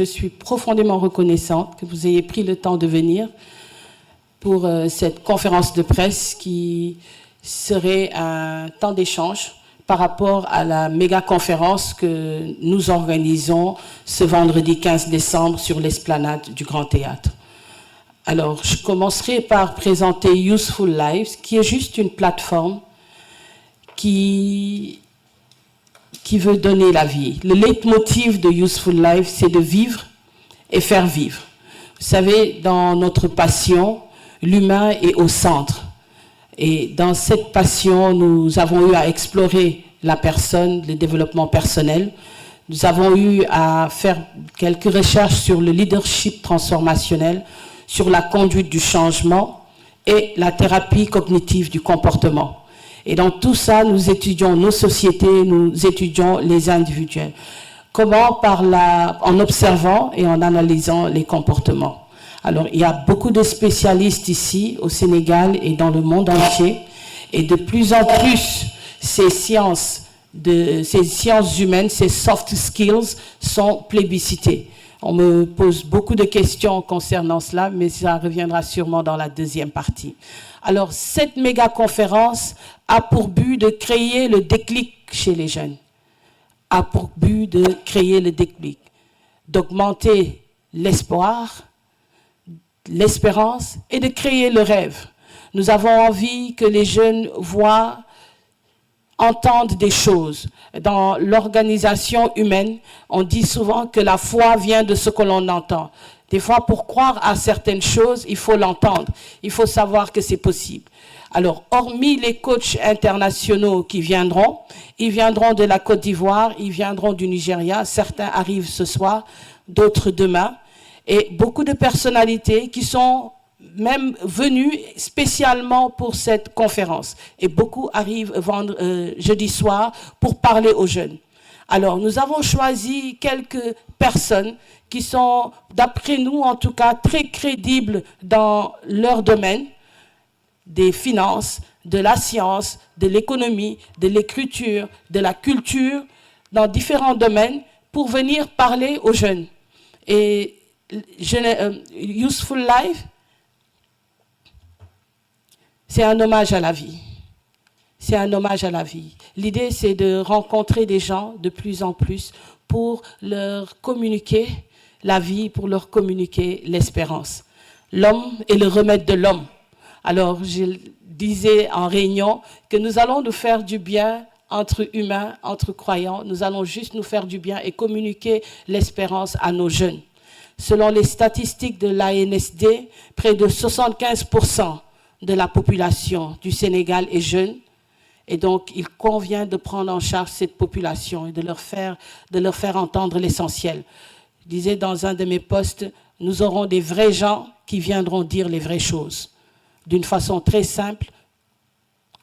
Je suis profondément reconnaissante que vous ayez pris le temps de venir pour cette conférence de presse qui serait un temps d'échange par rapport à la méga-conférence que nous organisons ce vendredi 15 décembre sur l'esplanade du Grand Théâtre. Alors, je commencerai par présenter Useful Lives, qui est juste une plateforme qui veut donner la vie. Le leitmotiv de Useful Life, c'est de vivre et faire vivre. Vous savez, dans notre passion, l'humain est au centre. Et dans cette passion, nous avons eu à explorer la personne, le développement personnel. Nous avons eu à faire quelques recherches sur le leadership transformationnel, sur la conduite du changement et la thérapie cognitive du comportement. Et dans tout ça, nous étudions nos sociétés, nous étudions les individuels. Comment? En observant et en analysant les comportements. Alors, il y a beaucoup de spécialistes ici, au Sénégal et dans le monde entier. Et de plus en plus, ces sciences humaines, ces soft skills sont plébiscitées. On me pose beaucoup de questions concernant cela, mais ça reviendra sûrement dans la deuxième partie. Alors, cette méga-conférence a pour but de créer le déclic chez les jeunes, a pour but de créer le déclic, d'augmenter l'espoir, l'espérance et de créer le rêve. Nous avons envie que les jeunes voient, entendent des choses. Dans l'organisation humaine, on dit souvent que la foi vient de ce que l'on entend. Des fois, pour croire à certaines choses, il faut l'entendre. Il faut savoir que c'est possible. Alors, hormis les coachs internationaux qui viendront, ils viendront de la Côte d'Ivoire, ils viendront du Nigeria. Certains arrivent ce soir, d'autres demain. Et beaucoup de personnalités qui sont même venus spécialement pour cette conférence. Et beaucoup arrivent jeudi soir pour parler aux jeunes. Alors, nous avons choisi quelques personnes qui sont, d'après nous en tout cas, très crédibles dans leur domaine, des finances, de la science, de l'économie, de l'écriture, de la culture, dans différents domaines, pour venir parler aux jeunes. Et Useful Life, c'est un hommage à la vie. C'est un hommage à la vie. L'idée, c'est de rencontrer des gens de plus en plus pour leur communiquer la vie, pour leur communiquer l'espérance. L'homme est le remède de l'homme. Alors, je disais en réunion que nous allons nous faire du bien entre humains, entre croyants. Nous allons juste nous faire du bien et communiquer l'espérance à nos jeunes. Selon les statistiques de l'ANSD, près de 75% de la population du Sénégal est jeune. Et donc, il convient de prendre en charge cette population et de leur faire entendre l'essentiel. Je disais dans un de mes posts, nous aurons des vrais gens qui viendront dire les vraies choses, d'une façon très simple,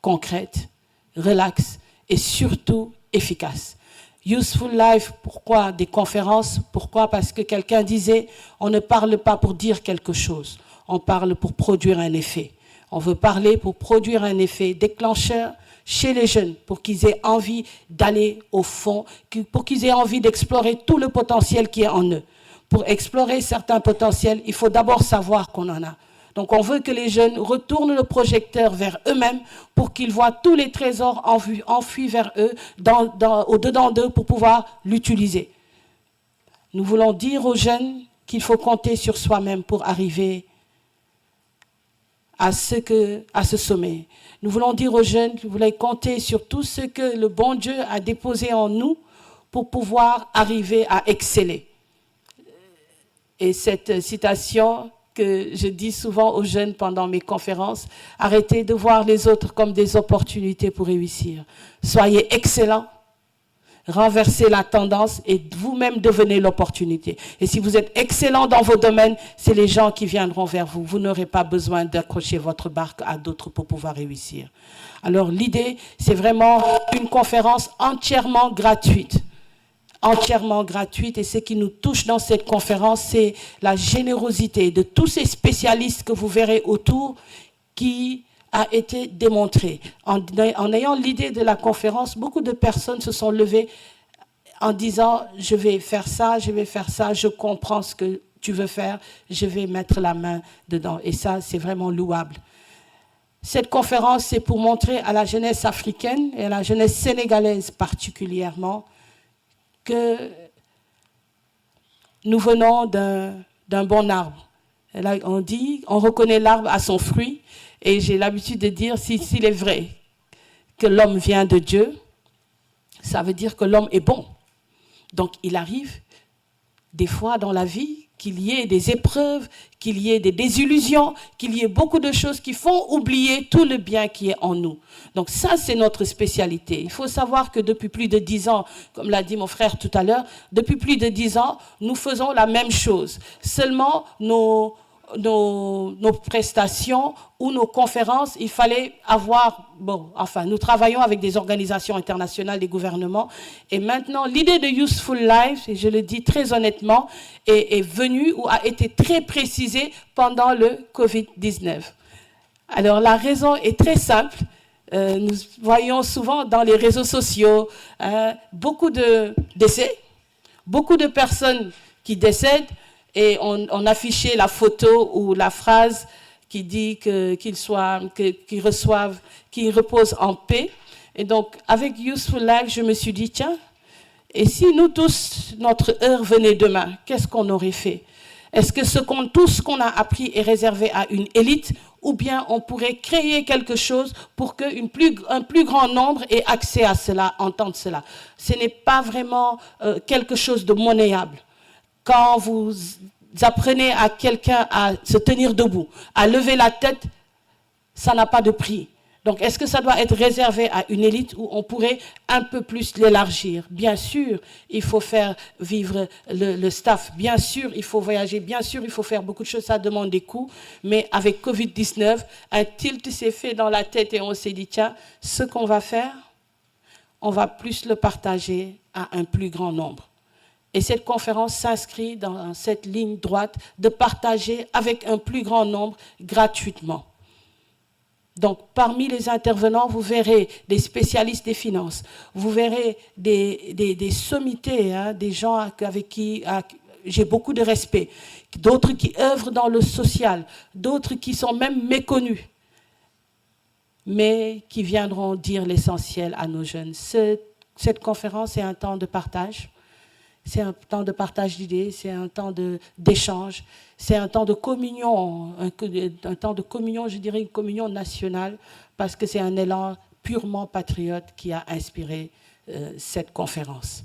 concrète, relaxe et surtout efficace. Useful Life, pourquoi des conférences? Pourquoi? Parce que quelqu'un disait, on ne parle pas pour dire quelque chose, on parle pour produire un effet. On veut parler pour produire un effet déclencheur chez les jeunes, pour qu'ils aient envie d'aller au fond, pour qu'ils aient envie d'explorer tout le potentiel qui est en eux. Pour explorer certains potentiels, il faut d'abord savoir qu'on en a. Donc on veut que les jeunes retournent le projecteur vers eux-mêmes pour qu'ils voient tous les trésors enfuis vers eux, au-dedans d'eux, pour pouvoir l'utiliser. Nous voulons dire aux jeunes qu'il faut compter sur soi-même pour arriver à ce sommet. Nous voulons dire aux jeunes que vous voulez compter sur tout ce que le bon Dieu a déposé en nous pour pouvoir arriver à exceller. Et cette citation que je dis souvent aux jeunes pendant mes conférences, arrêtez de voir les autres comme des opportunités pour réussir. Soyez excellents, renversez la tendance et vous-même devenez l'opportunité. Et si vous êtes excellent dans vos domaines, c'est les gens qui viendront vers vous. Vous n'aurez pas besoin d'accrocher votre barque à d'autres pour pouvoir réussir. Alors l'idée, c'est vraiment une conférence entièrement gratuite. Entièrement gratuite, et ce qui nous touche dans cette conférence, c'est la générosité de tous ces spécialistes que vous verrez autour qui a été démontré. En ayant l'idée de la conférence, beaucoup de personnes se sont levées en disant « je vais faire ça, je comprends ce que tu veux faire, je vais mettre la main dedans ». Et ça, c'est vraiment louable. Cette conférence, c'est pour montrer à la jeunesse africaine et à la jeunesse sénégalaise particulièrement que nous venons d'un bon arbre. Et là, on dit, on reconnaît l'arbre à son fruit. Et j'ai l'habitude de dire, s'il est vrai que l'homme vient de Dieu, ça veut dire que l'homme est bon. Donc, il arrive des fois dans la vie qu'il y ait des épreuves, qu'il y ait des désillusions, qu'il y ait beaucoup de choses qui font oublier tout le bien qui est en nous. Donc ça, c'est notre spécialité. Il faut savoir que depuis plus de 10 ans, comme l'a dit mon frère tout à l'heure, depuis plus de 10 ans, nous faisons la même chose. Seulement, nos prestations ou nos conférences, il fallait avoir, nous travaillons avec des organisations internationales, des gouvernements, et maintenant, l'idée de Useful Life, et je le dis très honnêtement, est venue ou a été très précisée pendant le Covid-19. Alors, la raison est très simple. Nous voyons souvent dans les réseaux sociaux beaucoup de décès, beaucoup de personnes qui décèdent, et on affichait la photo ou la phrase qui dit qu'ils reposent en paix. Et donc, avec Useful Life, je me suis dit, tiens, et si nous tous, notre heure venait demain, qu'est-ce qu'on aurait fait? Est-ce que tout ce qu'on a appris est réservé à une élite, ou bien on pourrait créer quelque chose pour qu'un plus grand nombre ait accès à cela, entende cela? Ce n'est pas vraiment quelque chose de monnayable. Quand vous apprenez à quelqu'un à se tenir debout, à lever la tête, ça n'a pas de prix. Donc, est-ce que ça doit être réservé à une élite où on pourrait un peu plus l'élargir? Bien sûr, il faut faire vivre le staff. Bien sûr, il faut voyager. Bien sûr, il faut faire beaucoup de choses. Ça demande des coûts. Mais avec Covid-19, un tilt s'est fait dans la tête et on s'est dit, tiens, ce qu'on va faire, on va plus le partager à un plus grand nombre. Et cette conférence s'inscrit dans cette ligne droite de partager avec un plus grand nombre gratuitement. Donc, parmi les intervenants, vous verrez des spécialistes des finances, vous verrez des sommités, des gens avec qui j'ai beaucoup de respect, d'autres qui œuvrent dans le social, d'autres qui sont même méconnus, mais qui viendront dire l'essentiel à nos jeunes. Cette conférence est un temps de partage. C'est un temps de partage d'idées, c'est un temps d'échange, c'est un temps de communion, un temps de communion, je dirais une communion nationale, parce que c'est un élan purement patriote qui a inspiré cette conférence.